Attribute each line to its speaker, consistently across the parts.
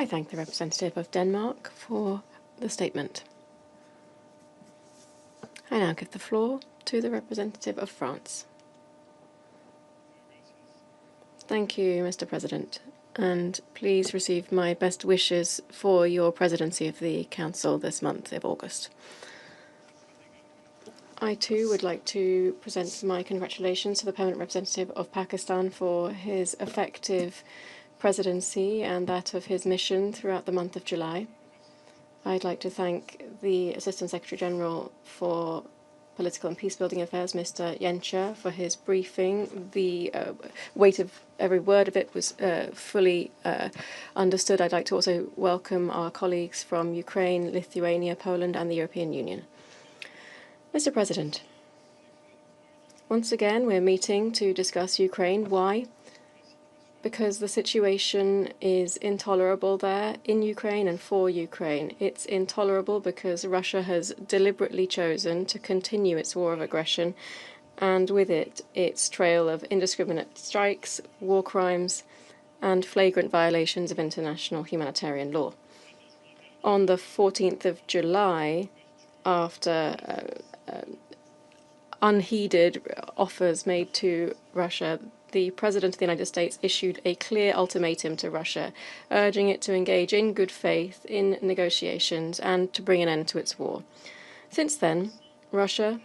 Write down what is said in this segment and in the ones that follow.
Speaker 1: I thank the representative of Denmark for the statement. I now give the floor to the representative of France. Thank you, Mr. President, and please receive my best wishes for your presidency of the Council this month of August. I too would like to present my congratulations to the permanent representative of Pakistan for his effective presidency and that of his mission throughout the month of July. I'd like to thank the Assistant Secretary General for Political and Peacebuilding Affairs, Mr. Yencha, for his briefing. The weight of every word of it was fully understood. I'd like to also welcome our colleagues from Ukraine, Lithuania, Poland, and the European Union. Mr. President, once again we're meeting to discuss Ukraine. Why? Because the situation is intolerable there, in Ukraine and for Ukraine. It's intolerable because Russia has deliberately chosen to continue its war of aggression, and with it, its trail of indiscriminate strikes, war crimes, and flagrant violations of international humanitarian law. On the 14th of July, after unheeded offers made to Russia, the President of the United States issued a clear ultimatum to Russia, urging it to engage in good faith in negotiations and to bring an end to its war. Since then, Russia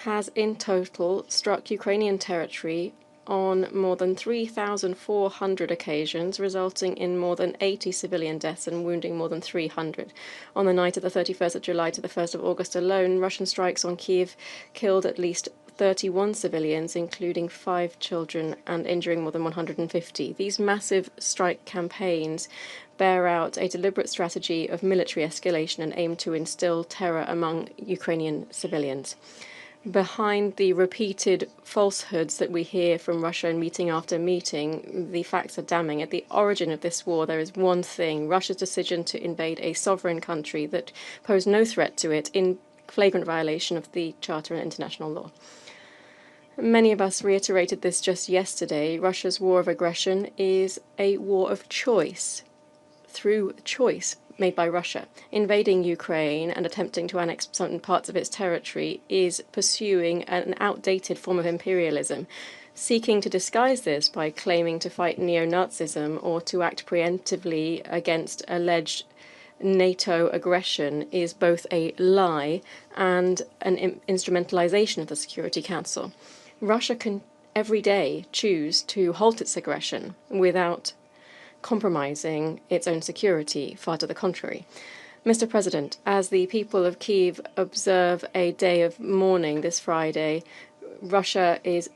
Speaker 1: has in total struck Ukrainian territory on more than 3,400 occasions, resulting in more than 80 civilian deaths and wounding more than 300. On the night of the 31st of July to the 1st of August alone, Russian strikes on Kyiv killed at least 31 civilians, including 5 children, and injuring more than 150. These massive strike campaigns bear out a deliberate strategy of military escalation and aim to instill terror among Ukrainian civilians. Behind the repeated falsehoods that we hear from Russia in meeting after meeting, the facts are damning. At the origin of this war, there is one thing: Russia's decision to invade a sovereign country that posed no threat to it in flagrant violation of the Charter and international law. Many of us reiterated this just yesterday. Russia's war of aggression is a war of choice, through choice made by Russia. Invading Ukraine and attempting to annex certain parts of its territory is pursuing an outdated form of imperialism, seeking to disguise this by claiming to fight neo-Nazism or to act preemptively against alleged NATO aggression is both a lie and an instrumentalization of the Security Council. Russia can every day choose to halt its aggression without compromising its own security, far to the contrary. Mr. President, as the people of Kyiv observe a day of mourning this Friday, Russia is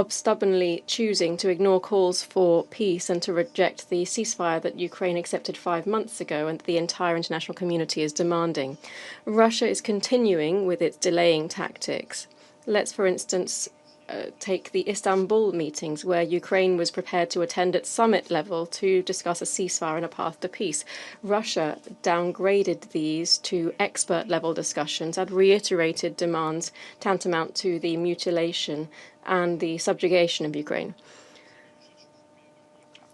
Speaker 1: stubbornly choosing to ignore calls for peace and to reject the ceasefire that Ukraine accepted 5 months ago and the entire international community is demanding. Russia is continuing with its delaying tactics. Let's, for instance, take the Istanbul meetings, where Ukraine was prepared to attend at summit level to discuss a ceasefire and a path to peace. Russia downgraded these to expert-level discussions and reiterated demands tantamount to the mutilation and the subjugation of Ukraine.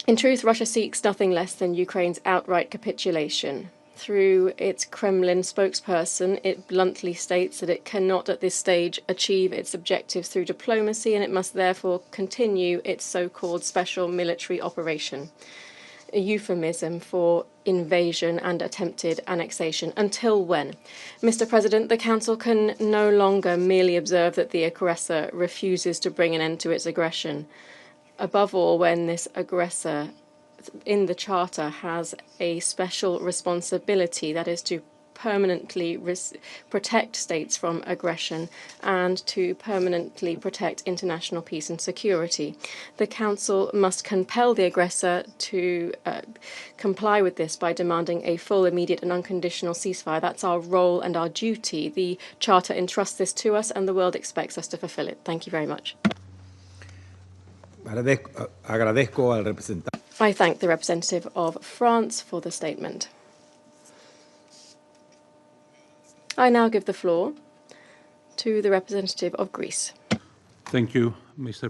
Speaker 1: In truth, Russia seeks nothing less than Ukraine's outright capitulation. Through its Kremlin spokesperson, it bluntly states that it cannot at this stage achieve its objectives through diplomacy, and it must therefore continue its so-called special military operation, a euphemism for invasion and attempted annexation. Until when? Mr. President, the Council can no longer merely observe that the aggressor refuses to bring an end to its aggression, above all when this aggressor in the Charter has a special responsibility, that is to permanently protect states from aggression and to permanently protect international peace and security. The Council must compel the aggressor to comply with this by demanding a full, immediate and unconditional ceasefire. That's our role and our duty. The Charter entrusts this to us and the world expects us to fulfill it. Thank you very much.
Speaker 2: Agradezco al representante.
Speaker 1: I thank the representative of France for the statement. I now give the floor to the representative of Greece.
Speaker 3: Thank you, Mr.